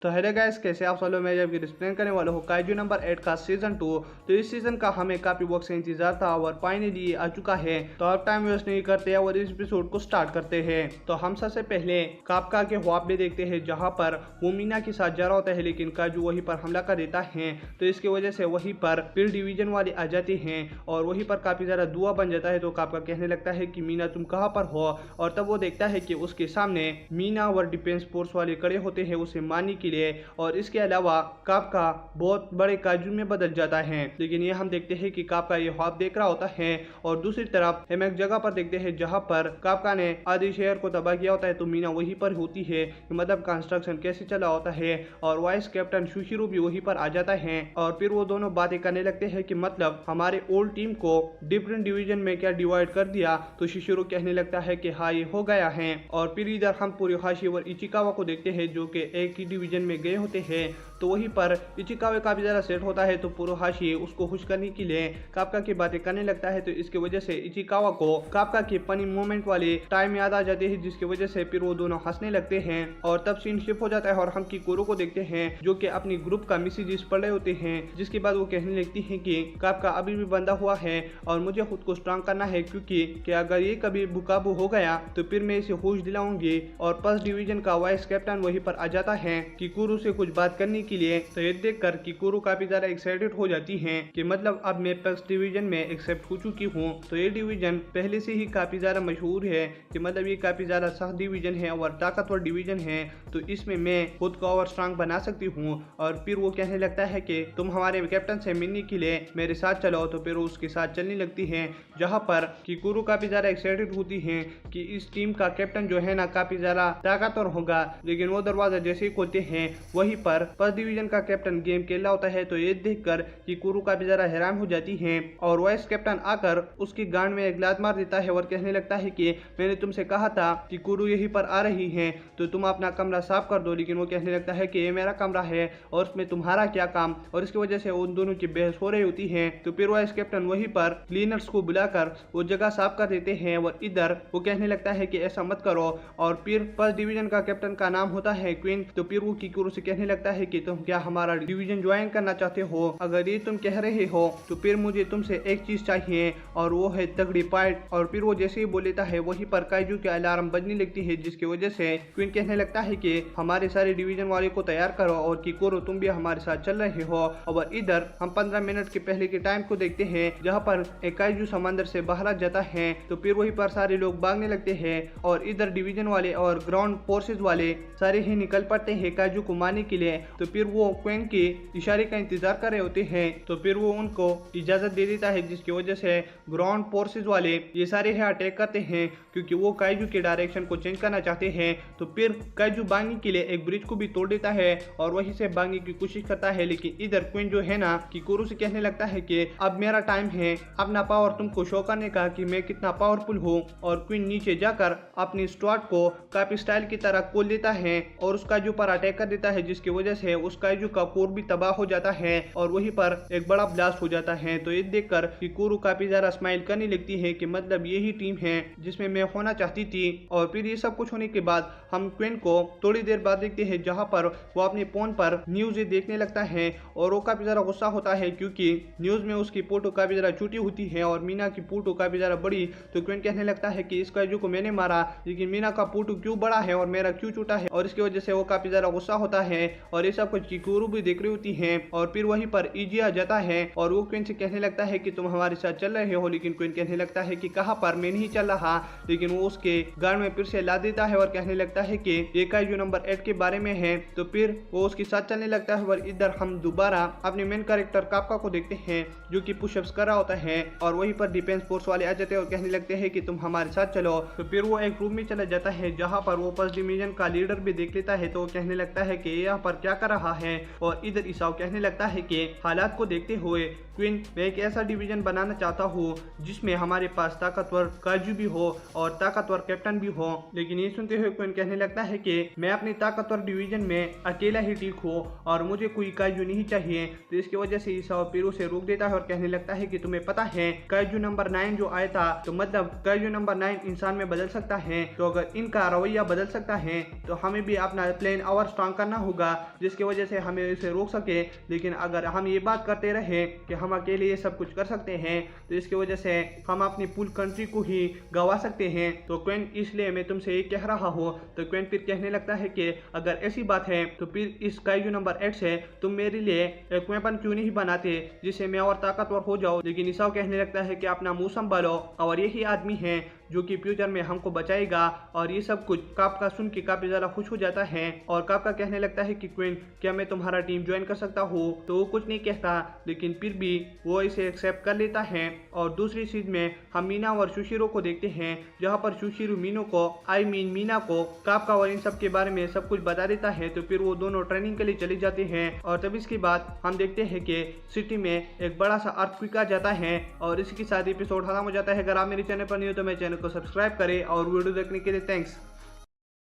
तो hello guys, कैसे आप सब लोग। मैं जब एक्सप्लेन करने वाला हूँ काइजू नंबर 8 का सीजन 2। तो इस सीजन का हमें काफी वक्त से इंतजार था और फाइनली ये आ चुका है। तो अब टाइम वेस्ट नहीं करते और इस एपिसोड को स्टार्ट करते हैं। तो हम सबसे पहले काफका के ख्वाब में देखते हैं जहाँ पर वो मीना के साथ जा रहा होता है, लेकिन काजू वहीं पर हमला कर देता है। तो इसकी वजह से वहीं पर फिर डिवीजन वाले आ जाते हैं और वहीं पर काफी ज्यादा धुआं बन जाता है। तो काफका कहने लगता है कि मीना तुम कहाँ पर हो, और तब वो देखता है कि उसके सामने मीना और डिफेंस फोर्स वाले खड़े होते हैं उसे मारने के लिए। और इसके अलावा काफका बहुत बड़े काजू में बदल जाता है, लेकिन ये हम देखते हैं कि काफका ये ख्वाब देख रहा होता है। और दूसरी तरफ हम एक जगह पर देखते हैं जहां पर काफका ने आधे शहर को तबाह किया होता है। तो मीना वहीं पर होती है, मतलब कंस्ट्रक्शन कैसे चला होता है। और वाइस कैप्टन सुशिरो भी वहीं पर आ जाता है और फिर वो दोनों बातें करने लगते हैं कि मतलब हमारे ओल्ड टीम को डिफरेंट डिवीजन में क्या डिवाइड कर दिया। तो सुशिरो कहने लगता है कि हाँ, ये हो गया है। और फिर इधर हम पुरोहाशी और इचिकावा को देखते हैं जो कि एक ही डिवीजन में गए होते हैं। तो वहीं पर इचिकावा काफी ज्यादा सेट होता है। तो पुरोहाशी उसको खुश करने के लिए काफका की बातें करने लगता है। तो इसकी वजह से इचिकावा को काफका के फनी मोमेंट वाले टाइम याद आ जाते हैं, जिसकी वजह से फिर वो दोनों हंसने लगते हैं। और तब सीन शिफ्ट हो जाता है और हम किकुरो को देखते हैं जो कि अपनी ग्रुप का मैसेजेस पढ़ रहे होते हैं। जिसके बाद वो कहने लगती है कि काफका अभी भी बंधा हुआ है और मुझे खुद को स्ट्रांग करना है, क्योंकि कि अगर ये कभी बेकाबू हो गया तो फिर मैं इसे होश दिलाऊंगी। और फर्स्ट डिवीजन का वाइस कैप्टन वहीं पर आ जाता है किकुरो से कुछ बात करने के लिए। तो ये देखकर किकुरो काफी ज्यादा एक्साइटेड हो जाती हैं कि मतलब अब मैं फर्स्ट डिवीजन में एक्सेप्ट हो चुकी हूँ। तो ये डिवीजन पहले से ही काफी ज्यादा मशहूर है कि मतलब ये काफी ज्यादा सख्त डिवीजन है और ताकतवर डिवीजन है। तो इसमें मैं खुद को और स्ट्रांग बना सकती हूँ। और फिर वो कहने लगता है कि तुम हमारे कैप्टन से मिलने के लिए मेरे साथ चलो। तो फिर वो उसके साथ चलने लगती है, जहाँ पर किकुरो काफी ज्यादा एक्साइटेड होती है कि इस टीम का कैप्टन जो है ना काफी ज्यादा ताकतवर होगा। लेकिन वो दरवाजा जैसे ही खोलते हैं वहीं पर फर्स्ट डिवीजन का कैप्टन गेम खेल रहा होता है। तो ये देखकर किकुरो काफी ज्यादा हैरान हो जाती है और वाइस कैप्टन आकर उसकी गांड में एक लात मार देता है और कहने लगता है कि मैंने तुमसे कहा था कि कुरु यहीं पर आ रही है तो तुम अपना कमरा साफ कर दो। लेकिन वो कहने लगता है कि ये मेरा कमरा है और उसमें तुम्हारा क्या काम। और इसकी वजह से उन दोनों की बहस हो रही होती है। तो फिर वाइस कैप्टन वहीं पर क्लीनर्स को बुलाकर वो जगह साफ कर देते हैं और इधर वो कहने लगता है कि ऐसा मत करो। और फिर फर्स्ट डिवीजन का कैप्टन का नाम होता है क्वीन। तो फिर वो किकुरो से कहने लगता है कि तुम क्या हमारा डिवीजन ज्वाइन करना चाहते हो। अगर ये तुम कह रहे हो तो फिर मुझे तुमसे एक चीज चाहिए और वो है तगड़ी फाइट। और फिर वो जैसे ही बोल लेता है वहीं पर काइजू के अलार्म बजने लगती है, जिसकी वजह से क्वीन कहने लगता है कि हमारे सारे डिवीजन वाले को तैयार करो और किकुरो तुम भी हमारे साथ चल रहे हो। और इधर हम 15 मिनट के पहले के टाइम को देखते हैं जहाँ पर एक काइजू समंदर से बाहर आ जाता है। तो फिर वहीं पर सारे लोग भागने लगते हैं और इधर डिवीजन वाले और ग्राउंड फोर्सेज वाले सारे ही निकल पड़ते हैं काइजू को मारने के लिए। तो फिर वो क्वीन के इशारे का इंतजार कर रहे होते हैं। तो फिर वो उनको इजाजत दे देता है, जिसकी वजह से ग्राउंड फोर्सेज वाले ये सारे ही अटैक करते हैं क्योंकि वो काइजू के डायरेक्शन को चेंज करना चाहते हैं। तो फिर काइजू भागने के लिए एक ब्रिज को भी तोड़ देता है और वहीं से भागने की कोशिश करता है। लेकिन इधर क्वीन जो है ना किकुरो से कहने लगता है कि अब मेरा टाइम है अपना पावर तुमको शो करने का कि मैं कितना पावरफुल हूँ। और क्वीन नीचे जाकर अपनी स्क्वाड को काफी स्टाइल की तरह खोल देता है और उस काइजू पर अटैक कर देता है, जिसकी वजह से उस काइजू का कोर भी तबाह हो जाता है और वहीं पर एक बड़ा ब्लास्ट हो जाता है। तो ये देखकर किकुरो काफी ज्यादा स्माइल करने लगती है कि मतलब यही टीम है जिसमें मैं होना चाहती थी। और फिर ये सब कुछ होने के बाद हम क्वीन को थोड़ी देर बाद देखते हैं जहां पर वो अपने फोन पर न्यूज देखने लगता है और वो काफी ज्यादा गुस्सा होता है क्योंकि न्यूज में उसकी फोटो काफी ज्यादा छोटी होती है और मीना की फोटो काफी ज्यादा बड़ी। तो क्वीन कहने लगता है कि इस काइजू को मैंने मारा, लेकिन मीना का फोटो क्यों बड़ा है और मेरा क्यों छोटा है। और इसकी वजह से वो काफी ज्यादा गुस्सा होता है और ये सब कुछ किकुरो भी देख रही होती है। और फिर वहीं पर इजी आ जाता है और वो क्वीन से कहने लगता है कि तुम हमारे साथ चल रहे हो। लेकिन क्वीन कहने लगता है कि कहां पर, मैं नहीं चल रहा। लेकिन वो उसके गाड़ में फिर से ला देता है और कहने लगता है कि ये काइजू नंबर 8 के बारे में है। तो फिर वो उसके साथ चलने लगता है और इधर हम दोबारा अपने मेन कैरेक्टर काफका को देखते हैं जो कि पुशअप्स कर रहा होता है। और वहीं पर डिफेंस फोर्स वाले आ जाते हैं और कहने लगते हैं कि तुम हमारे साथ चलो। तो फिर वो एक रूम में चला जाता है जहाँ पर वो फर्स्ट डिवीजन का लीडर भी देख लेता है। तो वो कहने लगता है कि यहाँ पर क्या कर रहा है। और इधर ईसाओ कहने लगता है कि हालात को देखते हुए क्वीन मैं एक ऐसा डिवीजन बनाना चाहता हूँ जिसमें हमारे पास ताकतवर काजू भी हो और ताकतवर कैप्टन भी हो। लेकिन ये सुनते हुए क्वीन कहने लगता है कि मैं अपनी ताकतवर डिवीजन में अकेला ही ठीक हूँ और मुझे कोई काजू नहीं चाहिए। तो इसकी वजह से ईसाओ फिर उसे रोक देता है और कहने लगता है कि तुम्हें पता है काजू नंबर 9 जो आया था, तो मतलब काजू नंबर 9 इंसान में बदल सकता है। तो अगर इनका रवैया बदल सकता है तो हमें भी अपना प्लेन और स्ट्रांग काम करना होगा जिसकी वजह से हमें इसे रोक सके। लेकिन अगर हम ये बात करते रहे कि हम अकेले ये सब कुछ कर सकते हैं तो इसकी वजह से हम अपनी पूल कंट्री को ही गंवा सकते हैं। तो क्वेन इसलिए मैं तुमसे ये कह रहा हूँ। तो क्वेन फिर कहने लगता है कि अगर ऐसी बात है तो फिर इस काइजू नंबर 8 से तुम मेरे लिए एक वेपन क्यों नहीं बनाते जिससे मैं और ताकतवर हो जाऊं। लेकिन इसाओ कहने लगता है कि अपना मुंह संभालो और यही आदमी है जो कि फ्यूचर में हमको बचाएगा। और ये सब कुछ काफका सुन के काफी ज्यादा खुश हो जाता है और काफका कहने लगता है कि क्वीन क्या मैं तुम्हारा टीम ज्वाइन कर सकता हूँ। तो वो कुछ नहीं कहता लेकिन फिर भी वो इसे एक्सेप्ट कर लेता है। और दूसरी चीज में हम मीना और सुशीरो को देखते हैं जहाँ पर सुशीरो मीना को काफका और इन सब के बारे में सब कुछ बता देता है। तो फिर वो दोनों ट्रेनिंग के लिए चले जाते हैं और तब इसके बाद हम देखते हैं कि सिटी में एक बड़ा सा अर्थक्वेक आ जाता है और इसके साथ एपिसोड खत्म हो जाता है। अगर आप मेरे चैनल पर नहीं हो तो मेरे चैनल को सब्सक्राइब करें और वीडियो देखने के लिए थैंक्स।